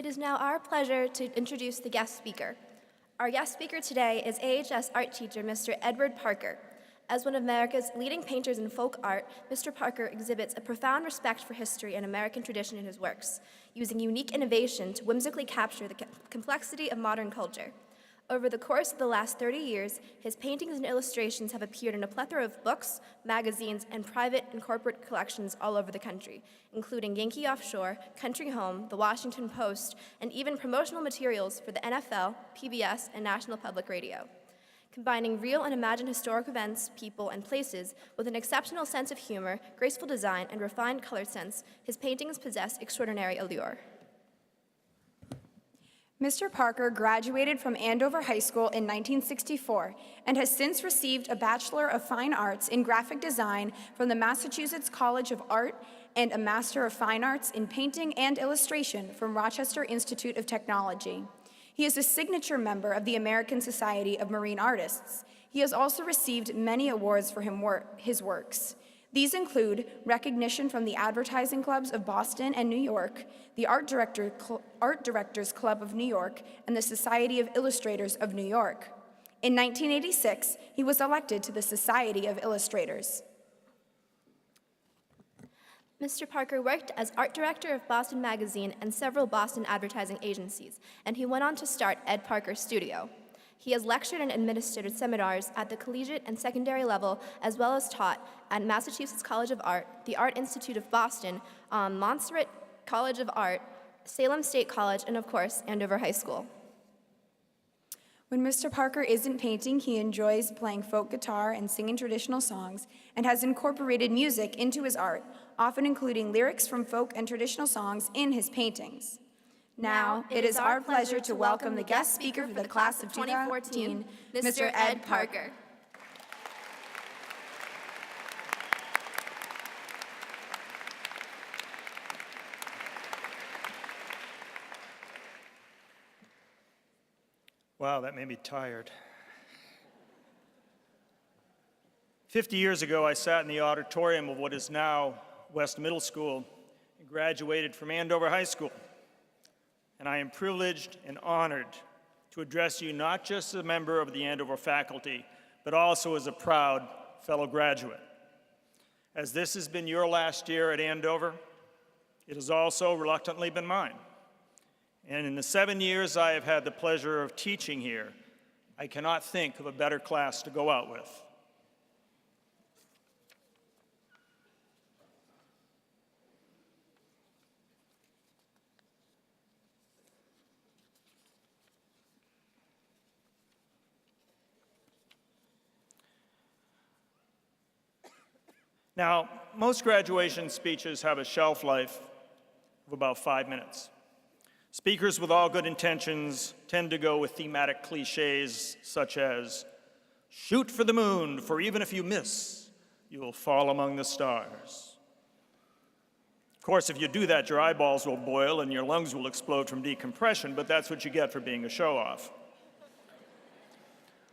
is now our pleasure to introduce the guest speaker. Our guest speaker today is AHS art teacher Mr. Edward Parker. As one of America's leading painters in folk art, Mr. Parker exhibits a profound respect for history and American tradition in his works, using unique innovation to whimsically capture the complexity of modern culture. Over the course of the last 30 years, his paintings and illustrations have appeared in a plethora of books, magazines, and private and corporate collections all over the country, including Yankee Offshore, Country Home, The Washington Post, and even promotional materials for the NFL, PBS, and National Public Radio. Combining real and imagined historic events, people, and places with an exceptional sense of humor, graceful design, and refined color sense, his paintings possess extraordinary allure. Mr. Parker graduated from Andover High School in 1964 and has since received a Bachelor of Fine Arts in Graphic Design from the Massachusetts College of Art and a Master of Fine Arts in Painting and Illustration from Rochester Institute of Technology. He is a signature member of the American Society of Marine Artists. He has also received many awards for his works. These include recognition from the Advertising Clubs of Boston and New York, the Art Directors Club of New York, and the Society of Illustrators of New York. In 1986, he was elected to the Society of Illustrators. Mr. Parker worked as art director of Boston Magazine and several Boston advertising agencies, and he went on to start Ed Parker Studio. He has lectured and administered seminars at the collegiate and secondary level, as well as taught at Massachusetts College of Art, the Art Institute of Boston, Montserrat College of Art, Salem State College, and of course, Andover High School. When Mr. Parker isn't painting, he enjoys playing folk guitar and singing traditional songs, and has incorporated music into his art, often including lyrics from folk and traditional songs in his paintings. Now, it is our pleasure to welcome the guest speaker for the class of 2014, Mr. Ed Parker. Wow, that made me tired. 50 years ago, I sat in the auditorium of what is now West Middle School and graduated from Andover High School. And I am privileged and honored to address you not just as a member of the Andover faculty, but also as a proud fellow graduate. As this has been your last year at Andover, it has also reluctantly been mine. And in the 7 years I have had the pleasure of teaching here, I cannot think of a better class to go out with. Now, most graduation speeches have a shelf life of about 5 minutes. Speakers with all good intentions tend to go with thematic cliches such as, shoot for the moon, for even if you miss, you will fall among the stars. Of course, if you do that, your eyeballs will boil and your lungs will explode from decompression, but that's what you get for being a show-off.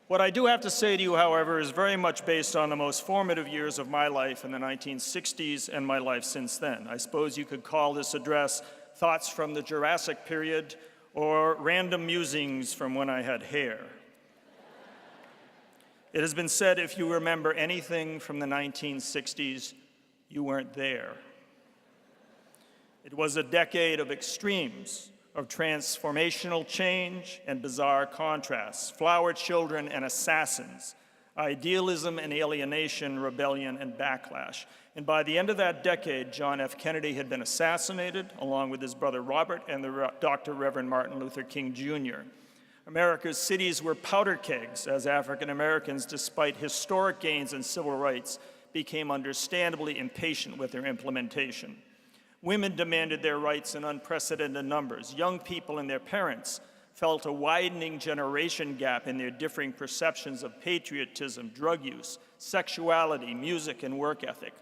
What I do have to say to you, however, is very much based on the most formative years of my life in the 1960s and my life since then. I suppose you could call this address Thoughts from the Jurassic Period or Random Musings from When I Had Hair. It has been said if you remember anything from the 1960s, you weren't there. It was a decade of extremes, of transformational change and bizarre contrasts, flower children and assassins, idealism and alienation, rebellion and backlash. And by the end of that decade, John F. Kennedy had been assassinated, along with his brother Robert and the Dr. Reverend Martin Luther King Jr. America's cities were powder kegs as African Americans, despite historic gains in civil rights, became understandably impatient with their implementation. Women demanded their rights in unprecedented numbers. Young people and their parents felt a widening generation gap in their differing perceptions of patriotism, drug use, sexuality, music, and work ethic.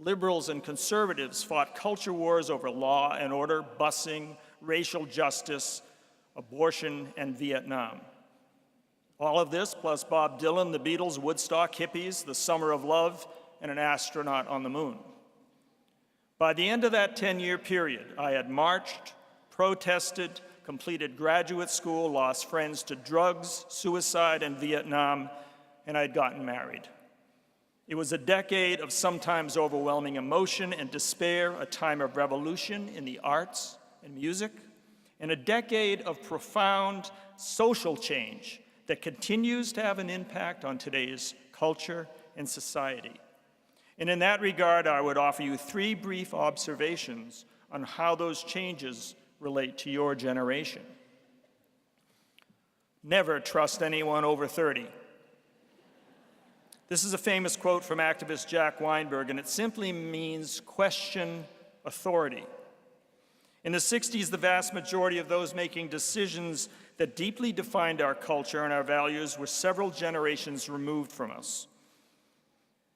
Liberals and conservatives fought culture wars over law and order, busing, racial justice, abortion, and Vietnam. All of this, plus Bob Dylan, the Beatles, Woodstock, hippies, the Summer of Love, and an astronaut on the moon. By the end of that 10-year period, I had marched, protested, completed graduate school, lost friends to drugs, suicide, and Vietnam, and I'd gotten married. It was a decade of sometimes overwhelming emotion and despair, a time of revolution in the arts and music, and a decade of profound social change that continues to have an impact on today's culture and society. And in that regard, I would offer you 3 brief observations on how those changes relate to your generation. Never trust anyone over 30. This is a famous quote from activist Jack Weinberg, and it simply means question authority. In the 60s, the vast majority of those making decisions that deeply defined our culture and our values were several generations removed from us.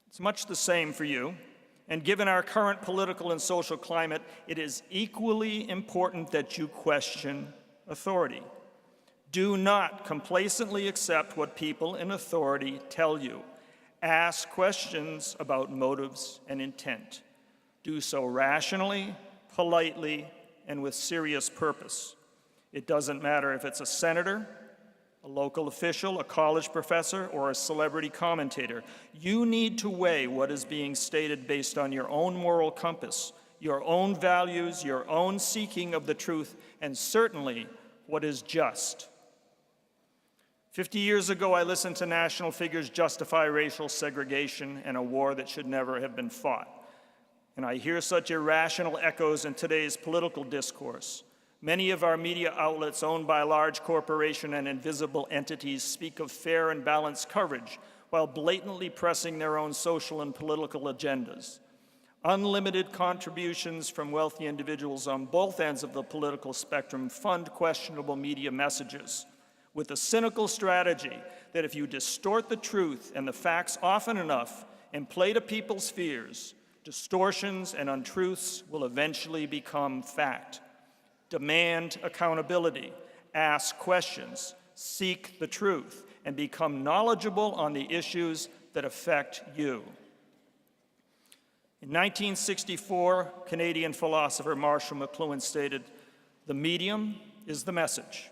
It's much the same for you, and given our current political and social climate, it is equally important that you question authority. Do not complacently accept what people in authority tell you. Ask questions about motives and intent. Do so rationally, politely, and with serious purpose. It doesn't matter if it's a senator, a local official, a college professor, or a celebrity commentator. You need to weigh what is being stated based on your own moral compass, your own values, your own seeking of the truth, and certainly what is just. 50 years ago, I listened to national figures justify racial segregation and a war that should never have been fought. And I hear such irrational echoes in today's political discourse. Many of our media outlets owned by large corporations and invisible entities speak of fair and balanced coverage while blatantly pressing their own social and political agendas. Unlimited contributions from wealthy individuals on both ends of the political spectrum fund questionable media messages, with a cynical strategy that if you distort the truth and the facts often enough and play to people's fears, distortions and untruths will eventually become fact. Demand accountability, ask questions, seek the truth, and become knowledgeable on the issues that affect you. In 1964, Canadian philosopher Marshall McLuhan stated, "The medium is the message."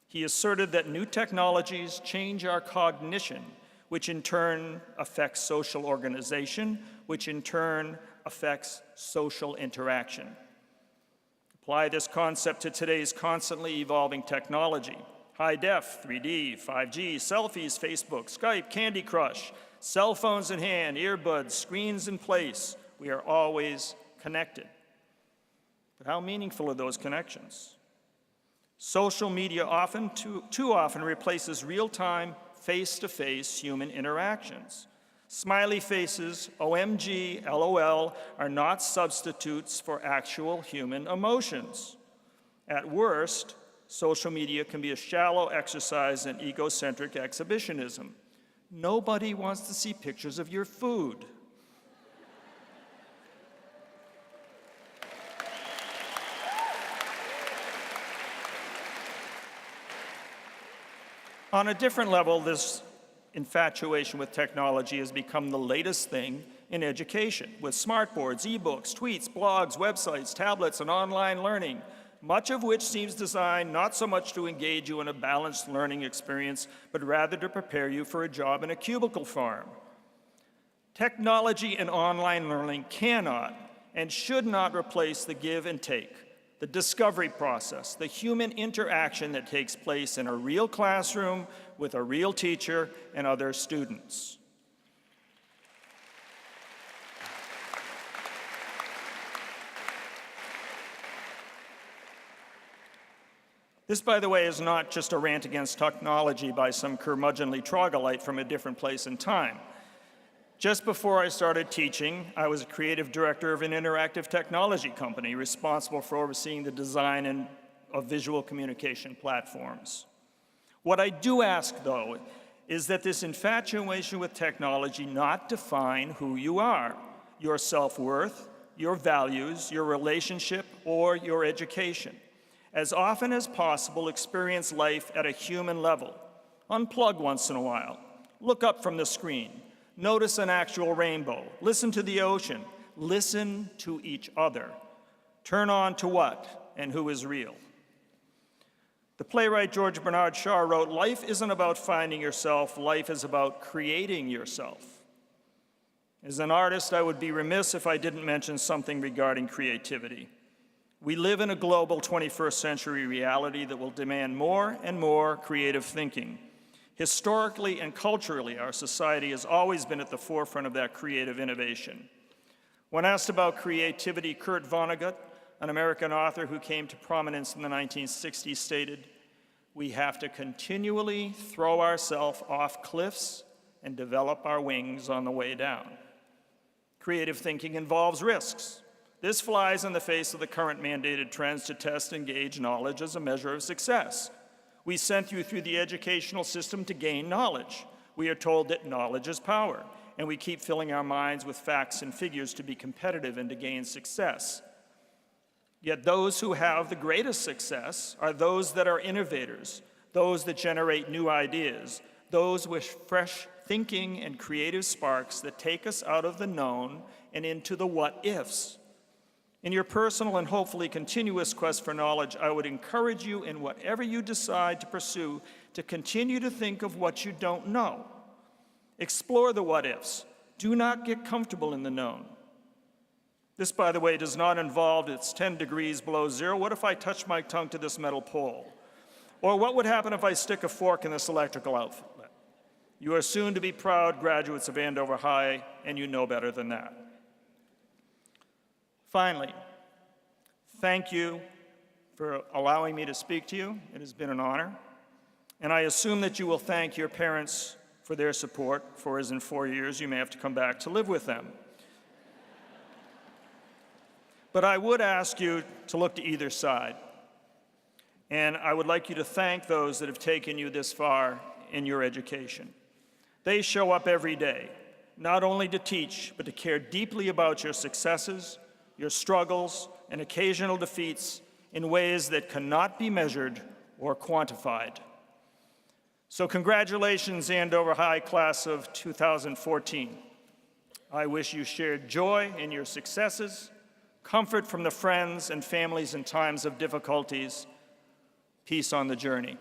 He asserted that new technologies change our cognition, which in turn affects social organization, which in turn affects social interaction. Apply this concept to today's constantly evolving technology. High def, 3D, 5G, selfies, Facebook, Skype, Candy Crush, cell phones in hand, earbuds, screens in place. We are always connected. But how meaningful are those connections? Social media too often replaces real-time, face-to-face human interactions. Smiley faces, OMG, LOL, are not substitutes for actual human emotions. At worst, social media can be a shallow exercise in egocentric exhibitionism. Nobody wants to see pictures of your food. On a different level, this infatuation with technology has become the latest thing in education, with smartboards, e-books, tweets, blogs, websites, tablets, and online learning, much of which seems designed not so much to engage you in a balanced learning experience, but rather to prepare you for a job in a cubicle farm. Technology and online learning cannot and should not replace the give and take, the discovery process, the human interaction that takes place in a real classroom with a real teacher and other students. This, by the way, is not just a rant against technology by some curmudgeonly troglodyte from a different place and time. Just before I started teaching, I was a creative director of an interactive technology company responsible for overseeing the design of visual communication platforms. What I do ask, though, is that this infatuation with technology not define who you are, your self-worth, your values, your relationship, or your education. As often as possible, experience life at a human level. Unplug once in a while. Look up from the screen. Notice an actual rainbow. Listen to the ocean. Listen to each other. Turn on to what? and who is real. The playwright George Bernard Shaw wrote, "Life isn't about finding yourself, life is about creating yourself." As an artist, I would be remiss if I didn't mention something regarding creativity. We live in a global 21st century reality that will demand more and more creative thinking. Historically and culturally, our society has always been at the forefront of that creative innovation. When asked about creativity, Kurt Vonnegut, an American author who came to prominence in the 1960s, stated, "We have to continually throw ourselves off cliffs and develop our wings on the way down." Creative thinking involves risks. This flies in the face of the current mandated trends to test and gauge knowledge as a measure of success. We sent you through the educational system to gain knowledge. We are told that knowledge is power, and we keep filling our minds with facts and figures to be competitive and to gain success. Yet those who have the greatest success are those that are innovators, those that generate new ideas, those with fresh thinking and creative sparks that take us out of the known and into the what-ifs. In your personal and hopefully continuous quest for knowledge, I would encourage you in whatever you decide to pursue to continue to think of what you don't know. Explore the what-ifs. Do not get comfortable in the known. This, by the way, does not involve it's 10 degrees below zero. What if I touch my tongue to this metal pole? Or what would happen if I stick a fork in this electrical outlet? You are soon to be proud graduates of Andover High, and you know better than that. Finally, thank you for allowing me to speak to you. It has been an honor. And I assume that you will thank your parents for their support, for as in 4 years you may have to come back to live with them. But I would ask you to look to either side. And I would like you to thank those that have taken you this far in your education. They show up every day, not only to teach, but to care deeply about your successes, your struggles, and occasional defeats in ways that cannot be measured or quantified. So congratulations, Andover High Class of 2014. I wish you shared joy in your successes, comfort from the friends and families in times of difficulties, peace on the journey.